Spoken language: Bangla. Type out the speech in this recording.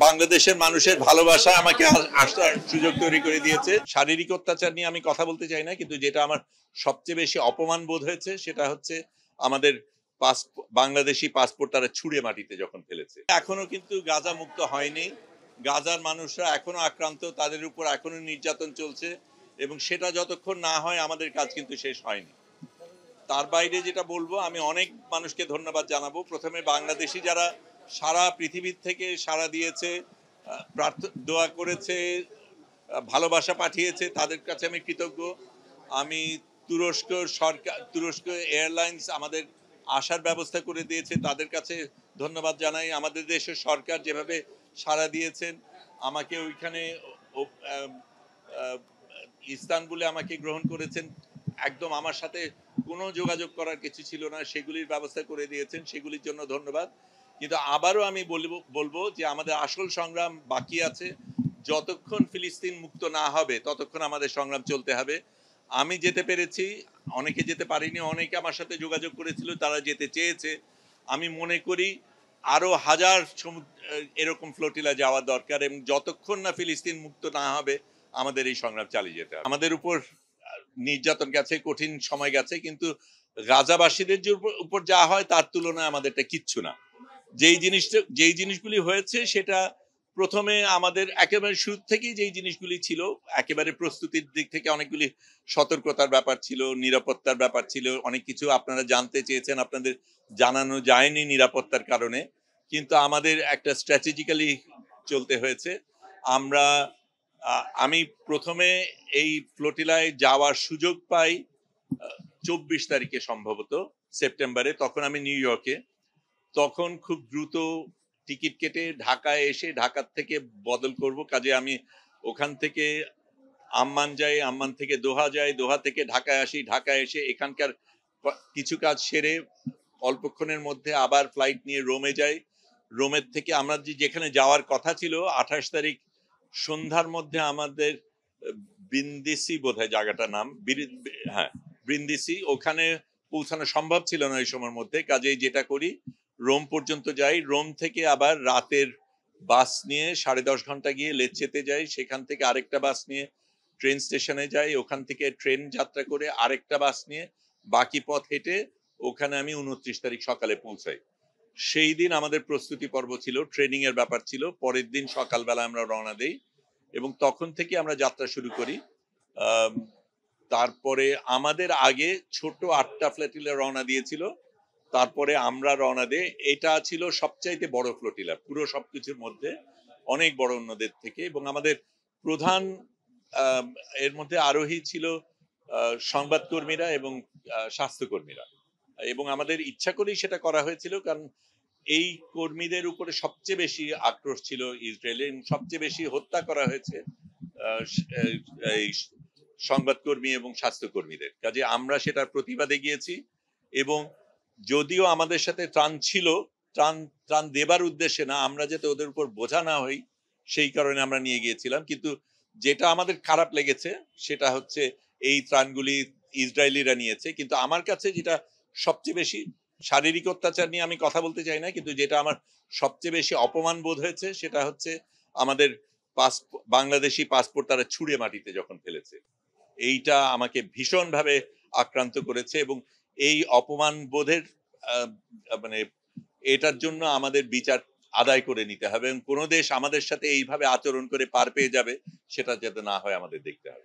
বাংলাদেশের মানুষের ভালোবাসা আমাকে আসার সুযোগ তৈরি করে দিয়েছে। শারীরিক অত্যাচার নিয়ে আমি কথা বলতে চাই না, কিন্তু যেটা আমার সবচেয়ে বেশি অপমান বোধ হয়েছে সেটা হচ্ছে আমাদের বাংলাদেশি পাসপোর্ট তারা ছুঁড়ে মাটিতে যখন ফেলেছে। এখনো কিন্তু গাজা মুক্ত হয়নি। গাজার মানুষরা এখনো আক্রান্ত, তাদের উপর এখনো নির্যাতন চলছে, এবং সেটা যতক্ষণ না হয় আমাদের কাজ কিন্তু শেষ হয়নি। তার বাইরে যেটা বলবো, আমি অনেক মানুষকে ধন্যবাদ জানাবো। প্রথমে বাংলাদেশি যারা সারা পৃথিবীর থেকে সাড়া দিয়েছে, দোয়া করেছে, ভালোবাসা পাঠিয়েছে, তাদের কাছে আমি কৃতজ্ঞ। আমি তুরস্ক এয়ারলাইন্স আমাদের আসার ব্যবস্থা করে দিয়েছে, তাদের কাছে ধন্যবাদ জানাই। আমাদের দেশের সরকার যেভাবে সাড়া দিয়েছেন, আমাকে ওইখানে ইস্তানবুলে আমাকে গ্রহণ করেছেন, একদম আমার সাথে কোনো যোগাযোগ করার কিছু ছিল না, সেগুলির ব্যবস্থা করে দিয়েছেন, সেগুলির জন্য ধন্যবাদ। কিন্তু আবারও আমি বলবো যে আমাদের আসল সংগ্রাম বাকি আছে। যতক্ষণ ফিলিস্তিন মুক্ত না হবে ততক্ষণ আমাদের সংগ্রাম চলতে হবে। আমি যেতে পেরেছি, অনেকে যেতে পারিনি, অনেকে আমার সাথে যোগাযোগ করেছিল, তারা যেতে চেয়েছে। আমি মনে করি আরো হাজার এরকম ফ্লোটিলা যাওয়া দরকার, এবং যতক্ষণ না ফিলিস্তিন মুক্ত না হবে আমাদের এই সংগ্রাম চালিয়ে যেতে হবে। আমাদের উপর নির্যাতন গেছে, কঠিন সময় গেছে, কিন্তু গাজাবাসীদের উপর যা হয় তার তুলনায় আমাদেরটা কিচ্ছু না। যেই জিনিসগুলি হয়েছে সেটা প্রথমে আমাদের একেবারে শুরু থেকেই যেই জিনিসগুলি ছিল, একেবারে প্রস্তুতির দিক থেকে অনেকগুলি সতর্কতার ব্যাপার ছিল, নিরাপত্তার ব্যাপার ছিল, অনেক কিছু আপনারা জানতে চেয়েছেন, আপনাদের জানানো যায়নি নিরাপত্তার কারণে, কিন্তু আমাদের একটা স্ট্র্যাটেজিক্যালি চলতে হয়েছে। আমি প্রথমে এই ফ্লোটিলায় যাওয়ার সুযোগ পাই 24 তারিখে সম্ভবত সেপ্টেম্বরে, তখন আমি নিউ ইয়র্কে। তখন খুব দ্রুত টিকিট কেটে ঢাকায় এসে ঢাকার থেকে বদল করব, কাজে আমি ওখান থেকে আম্মান যাই, আম্মান থেকে দোহা যাই, দোহা থেকে ঢাকায় আসি, ঢাকায় এসে এখানকার কিছু কাজ সেরে অল্পক্ষণের মধ্যে আবার ফ্লাইট নিয়ে রোমে যাই। রোমের থেকে আমরা যেখানে যাওয়ার কথা ছিল 28 তারিখ সন্ধ্যার মধ্যে আমাদের ব্রিন্দিসি বোধহয় জায়গাটার নাম, হ্যাঁ ব্রিন্দিসি, ওখানে পৌঁছানো সম্ভব ছিল না এই সময়ের মধ্যে। কাজেই যেটা করি, রোম পর্যন্ত যাই, রোম থেকে আবার রাতের বাস নিয়ে 10.5 ঘন্টা গিয়ে লেচ্চেতে যাই, সেখান থেকে আরেকটা বাস নিয়ে ট্রেন স্টেশনে যাই, ওখান থেকে ট্রেন যাত্রা করে আরেকটা বাস নিয়ে বাকি পথ হেঁটে ওখানে আমি 29 তারিখ সকালে পৌঁছাই। সেই দিন আমাদের প্রস্তুতি পর্ব ছিল, ট্রেনিং এর ব্যাপার ছিল। পরের দিন সকালবেলা আমরা রওনা দেই এবং তখন থেকে আমরা যাত্রা শুরু করি। তারপরে আমাদের আগে ছোট 8টা ফ্লোটিলা রওনা দিয়েছিল, তারপরে আমরা রওনা দিই। এটা ছিল সবচাইতে বড় ফ্লোটিলা পুরো সবকিছুর মধ্যে, অনেক বড় অন্যদের থেকে। এবং আমাদের প্রধান এর মধ্যে আরোহী ছিল সংবাদকর্মীরা এবং স্বাস্থ্যকর্মীরা, এবং আমাদের ইচ্ছা করেই সেটা করা হয়েছিল, কারণ এই কর্মীদের উপরে সবচেয়ে বেশি আক্রোশ ছিল ইসরায়েলে, সবচেয়ে বেশি হত্যা করা হয়েছে এই সংবাদকর্মী এবং স্বাস্থ্যকর্মীদের। কাজে আমরা সেটার প্রতিবাদে গিয়েছি, এবং যদিও আমাদের সাথে ত্রাণ ছিল, ত্রাণ দেবার উদ্দেশ্যে না, আমরা যাতে ওদের উপর বোঝা না হই সেই কারণে আমরা নিয়ে গিয়েছিলাম। কিন্তু যেটা আমাদের খারাপ লেগেছে সেটা হচ্ছে এই ত্রাণগুলি ইসরায়েলিরা নিয়েছে। কিন্তু আমার কাছে যেটা সবচেয়ে বেশি, শারীরিক অত্যাচার নিয়ে আমি কথা বলতে চাই না, কিন্তু যেটা আমার সবচেয়ে বেশি অপমান বোধ হয়েছে সেটা হচ্ছে আমাদের বাংলাদেশি পাসপোর্ট তারা ছুঁড়ে মাটিতে যখন ফেলেছে। এইটা আমাকে ভীষণভাবে আক্রান্ত করেছে, এবং এই অপমান বোধের মানে এটার জন্য আমাদের বিচার আদায় করে নিতে হবে, এবং কোনো দেশ আমাদের সাথে এইভাবে আচরণ করে পার পেয়ে যাবে সেটা যাতে না হয় আমাদের দেখতে হবে।